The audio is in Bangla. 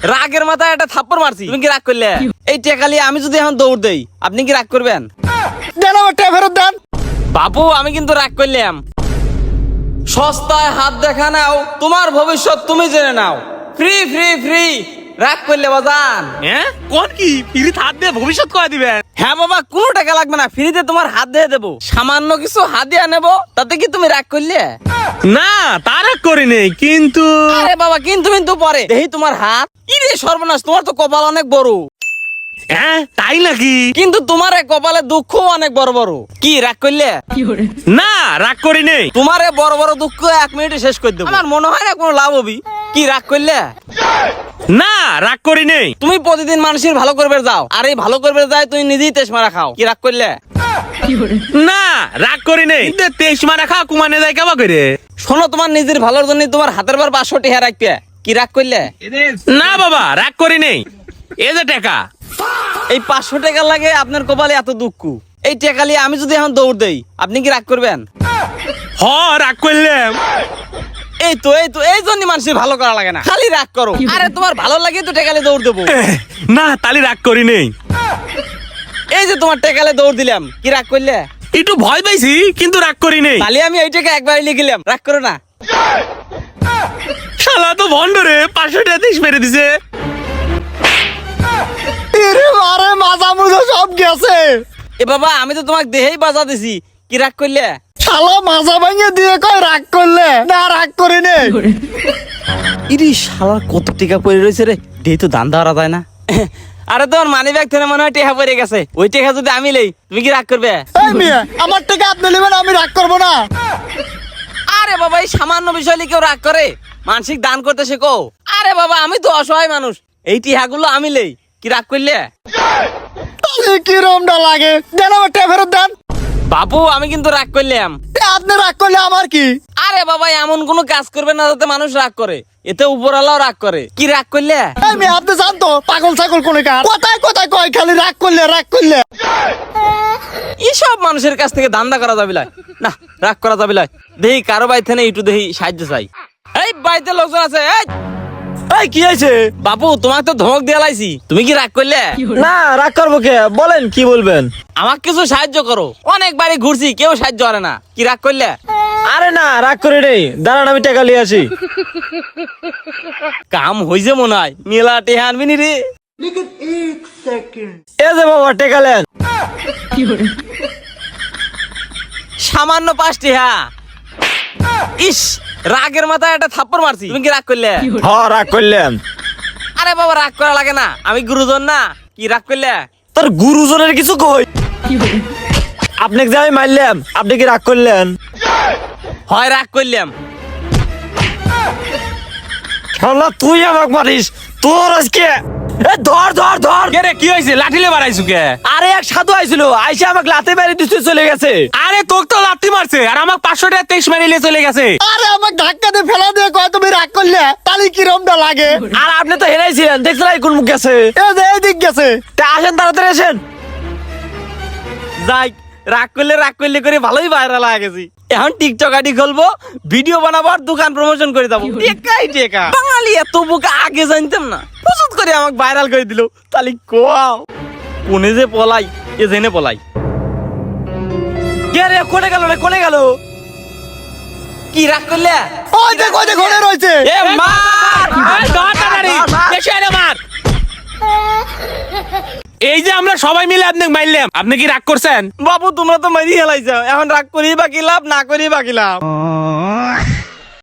রাগের মাথায় একটা থাপ্পড় মারছি, তুমি কি রাগ করলে? এই টেকালি আমি যদি এখন দৌড় দেই, আপনি কি রাগ করবেন? দেন আমার টাকা ফেরত দেন। বাবু আমি কিন্তু রাগ করলাম। সস্তায় হাত দেখা নাও, তোমার ভবিষ্যৎ তুমি জেনে নাও। ফ্রি ফ্রি ফ্রি, রাগ করলে বাজান। হ্যাঁ কোন কি ফ্রি হাত দিয়ে ভবিষ্যৎ করে দিবেন? হ্যাঁ বাবা, কোনো টাকা লাগবে না, ফ্রিতে তোমার হাত দিয়ে দেবো। সামান্য কিছু হাত দিয়ে নেবো, তাতে কি তুমি রাগ করলে? না তার এক করি নেই, কিন্তু আরে বাবা কিন্তু কিন্তু পরে দেখি তোমার হাত। ইরে সর্বনাশ, তোমার তো কপাল অনেক বড়। হ্যাঁ তাই নাকি? কিন্তু তোমার এই কপালে দুঃখ অনেক বড় বড়। কি রাগ করলে? না রাগ করি নেই। তোমার এই বড় বড় দুঃখ 1 মিনিটে শেষ করে দেবো। আমার মনে হয় না কোনো লাভ হবি। কি রাগ করলে? না রাগ করি নেই। তুমি প্রতিদিন মানুষের ভালো করবে যাও, আর এই ভালো করবে যায় তুমি নিজেই তেজ মারা খাও। কি রাগ করলে? না রাগ করি নেই, কিন্তু 23 মারা খাওয়া কুমানে যায় কেবা করে? শোনো, তোমার নিজের ভালোর জন্য তোমার হাতের বার 500 টাকা রাখবে। কি রাগ করলে? না বাবা রাগ করি নেই, এই যে টাকা। এই 500 টাকা লাগে আপনার কপালে এত দুঃখ। এই টাকা নিয়ে আমি যদি এখন দৌড় দেই, আপনি কি রাগ করবেন? হ রাগ করলাম। এই জন্য মানুষের ভালো করা লাগে না, খালি রাগ করো। আরে তোমার ভালো লাগে তো টাকা নিয়ে দৌড় দেবো। না তালি রাগ করি নেই। এই যে তোমার টাকা নিয়ে দৌড় দিলাম, কি রাগ করলে? একটু ভয় পাইছি, কিন্তু রাগ করি নেই। তাহলে আমি এই টাকা একবারই লিখিলাম, রাগ করো না। শালা তো ভন্ড রে, 500 টাকা 30 মেরে দিছে। এরে মারে মাজা মুজা সব গেছে। এ বাবা আমি তো তোমাকে দেহেই বাজা দিছি, কি রাগ করলে? শালা মাজা ভাঙিয়ে দিয়ে কয় রাগ করলে? না রাগ করি নেই। ইরি শালার কত টাকা পড়ে রয়েছে রে, দেই তো দান দেওয়া যায় না। আরে তোমার মানি ব্যাগ থেকে মনে হয় টাকা পড়ে গেছে। ওই টাকা যদি আমি লই, তুমি কি রাগ করবে? এই মিয়া, আমার টাকা আপনি নেবেন, আমি রাগ করবো না। আরে বাবা এই সামান্য বিষয় নিয়ে কেউ রাগ করে? মানসিক দান করতে শেখো। আরে বাবা আমি তো অসহায় মানুষ, এই টিহাগুলো আমি লই, কি রাগ করলে? তাহলে কি রমটা লাগে? দেন আমার টাকা ফেরত দেন। বাবু আমি কিন্তু রাগ করলাম। আপনি রাগ করলে আমার কি? আরে বাবা এমন কোনো কাজ করবে না যাতে মানুষ রাগ করে, এতে উপরওয়ালাও রাগ করে। কি রাগ করলে? এই মিয়া, আপনি জানতো পাগল ছাগল কোনে কার কথায় কথায় কয় খালি রাগ করলে রাগ করলে। এইসব মানুষের কাছ থেকে ধান্দা করা যাবে না, রাগ করা যাবে না। দেখি কারো বাড়িতে নেই, একটু দেখি সাহায্য চাই। এই বাড়িতে লোকজন আছে। এই কি হয়েছে? বাবু তোমাকে তো ধমক দিয়ে লাইছি, তুমি কি রাগ করলে? না রাগ করবো কে? বলেন কি বলবেন? আমাকে কিছু সাহায্য করো, অনেক বাড়ি ঘুরছি কেউ সাহায্য করে না। কি রাগ করলে? আরে না রাগ করে নেই, দাঁড়ান আমি টাকা নিয়ে আসি। কাম হইছে মনে হয়, মেলা টেহা আনবি নি রে। এই যে বাবা টাকা নেন। সামান্য 5 টেহা। ইস, রাগের মাথায় একটা থাপ্পড় মারছি, তুমি কি রাগ করলে? হ রাগ করলেন। আরে বাবা রাগ করা লাগে না, আমি গুরুজন না। কি রাগ করলে? তোর গুরুজনের কিছু কই? আপনাকে যে আমি মারলাম, আপনি কি রাগ করলেন? হয় রাগ করলাম। শালা তুই আমাকে মারিস, তোর আজকে এ ধর ধর ধর। কে রে কি হয়েছে? লাঠিলে বাড়াইছু কে? আরে এক সাধু আইছিল, আইসা আমাকে লাথি মেরে দিতে চলে গেছে। আরে তোকে তো লাঠি মারছে, আর আমাকে 500 টাকা 23 মেরে চলে গেছে। আরে আমাকে ধাক্কা দিয়ে ফেলা দিয়ে কয় তুমি রাগ করলে, তাহলে কি রমটা লাগে? আর আপনি তো হেরাইছিলেন, দেখছিলেন কোন মুখ গেছে। এই যে এই দিক গেছে। তা আসেন তাড়াতাড়ি আসেন। যাই, রাগ করলে করে ভালোই ভাইরাল হয়ে গেছি। এখন টিকটক আইডি খুলবো, ভিডিও বানাবো, আর দোকান প্রমোশন করে দেবো। টেকাই টেকা। বাঙালি এত বোকা আগে জানতাম না, প্রচুর করে আমাকে ভাইরাল করে দিল। তাহলে কোয়াও কোনে যে পলাই, এ জেনে পলাই। কে রে কোনে গেল রে, কোনে গেল? কি রাগ করলে? ওই যে কোনে ঘরে রয়েছে। এ মার! এই ধর তাড়াতাড়ি, বেশি আরে মার। এই যে আমরা সবাই মিলে আপনাকে মারলাম, আপনি কি রাগ করছেন? বাবু তোমরা তো মারি হেলাইছো, এখন রাগ করি বাকি লাভ, না করি বাকি লাভ।